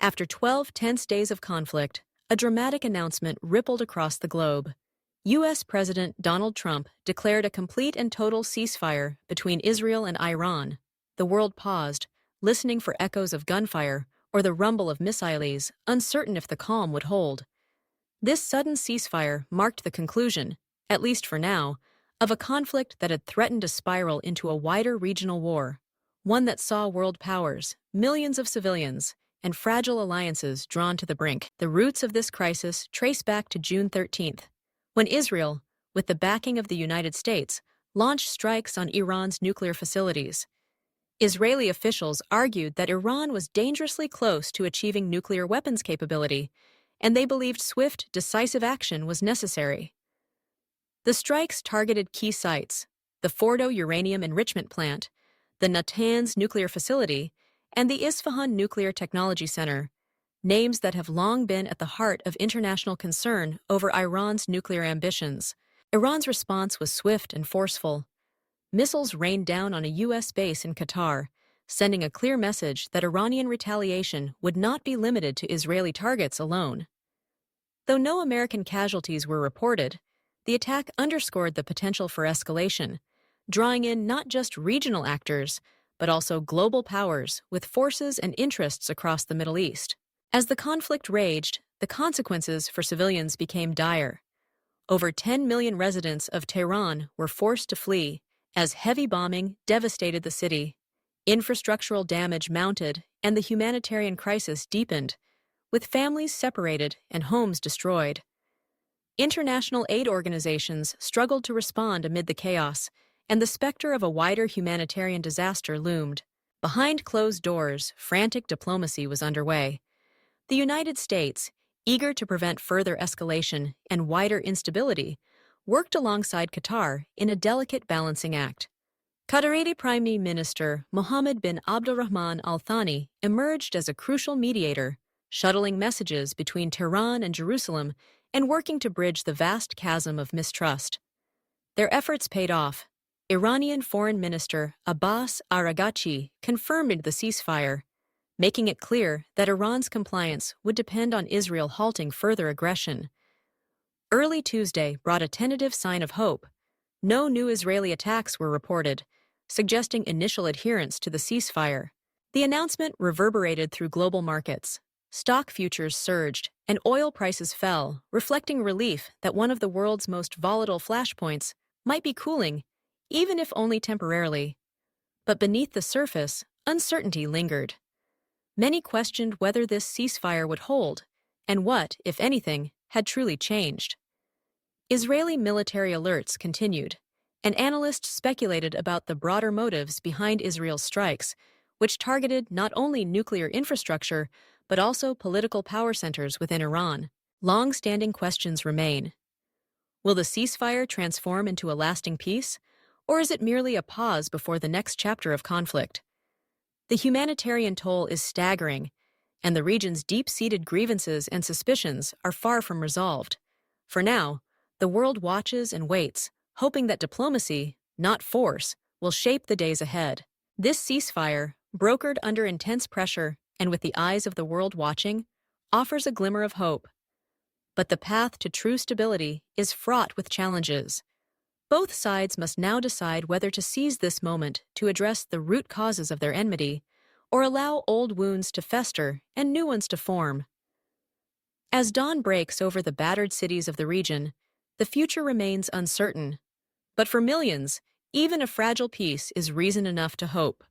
After 12 tense days of conflict, a dramatic announcement rippled across the globe. U.S. President Donald Trump declared a complete and total ceasefire between Israel and Iran. The world paused, listening for echoes of gunfire or the rumble of missiles, uncertain if the calm would hold. This sudden ceasefire marked the conclusion, at least for now, of a conflict that had threatened to spiral into a wider regional war, one that saw world powers, millions of civilians, and fragile alliances drawn to the brink. The roots of this crisis trace back to June 13th, when Israel, with the backing of the United States, launched strikes on Iran's nuclear facilities. Israeli officials argued that Iran was dangerously close to achieving nuclear weapons capability, and they believed swift, decisive action was necessary. The strikes targeted key sites: the Fordo uranium enrichment plant, the Natanz nuclear facility, and the Isfahan Nuclear Technology Center, names that have long been at the heart of international concern over Iran's nuclear ambitions. Iran's response was swift and forceful. Missiles rained down on a U.S. base in Qatar, sending a clear message that Iranian retaliation would not be limited to Israeli targets alone. Though no American casualties were reported, the attack underscored the potential for escalation, drawing in not just regional actors, but also global powers with forces and interests across the Middle East. As the conflict raged, the consequences for civilians became dire. Over 10 million residents of Tehran were forced to flee as heavy bombing devastated the city. Infrastructural damage mounted and the humanitarian crisis deepened, with families separated and homes destroyed. International aid organizations struggled to respond amid the chaos, and the specter of a wider humanitarian disaster loomed. Behind closed doors, frantic diplomacy was underway. The United States, eager to prevent further escalation and wider instability, worked alongside Qatar in a delicate balancing act. Qatari Prime Minister Mohammed bin Abdulrahman Al Thani emerged as a crucial mediator, shuttling messages between Tehran and Jerusalem and working to bridge the vast chasm of mistrust. Their efforts paid off. Iranian Foreign Minister Abbas Araghchi confirmed the ceasefire, making it clear that Iran's compliance would depend on Israel halting further aggression. Early Tuesday brought a tentative sign of hope. No new Israeli attacks were reported, suggesting initial adherence to the ceasefire. The announcement reverberated through global markets. Stock futures surged, and oil prices fell, reflecting relief that one of the world's most volatile flashpoints might be cooling, even if only temporarily. But beneath the surface, uncertainty lingered. Many questioned whether this ceasefire would hold, and what, if anything, had truly changed. Israeli military alerts continued, and analysts speculated about the broader motives behind Israel's strikes, which targeted not only nuclear infrastructure but also political power centers within Iran. Long-standing questions remain. Will the ceasefire transform into a lasting peace, or is it merely a pause before the next chapter of conflict? The humanitarian toll is staggering, and the region's deep-seated grievances and suspicions are far from resolved. For now, the world watches and waits, hoping that diplomacy, not force, will shape the days ahead. This ceasefire, brokered under intense pressure and with the eyes of the world watching, offers a glimmer of hope. But the path to true stability is fraught with challenges. Both sides must now decide whether to seize this moment to address the root causes of their enmity, or allow old wounds to fester and new ones to form. As dawn breaks over the battered cities of the region, the future remains uncertain. But for millions, even a fragile peace is reason enough to hope.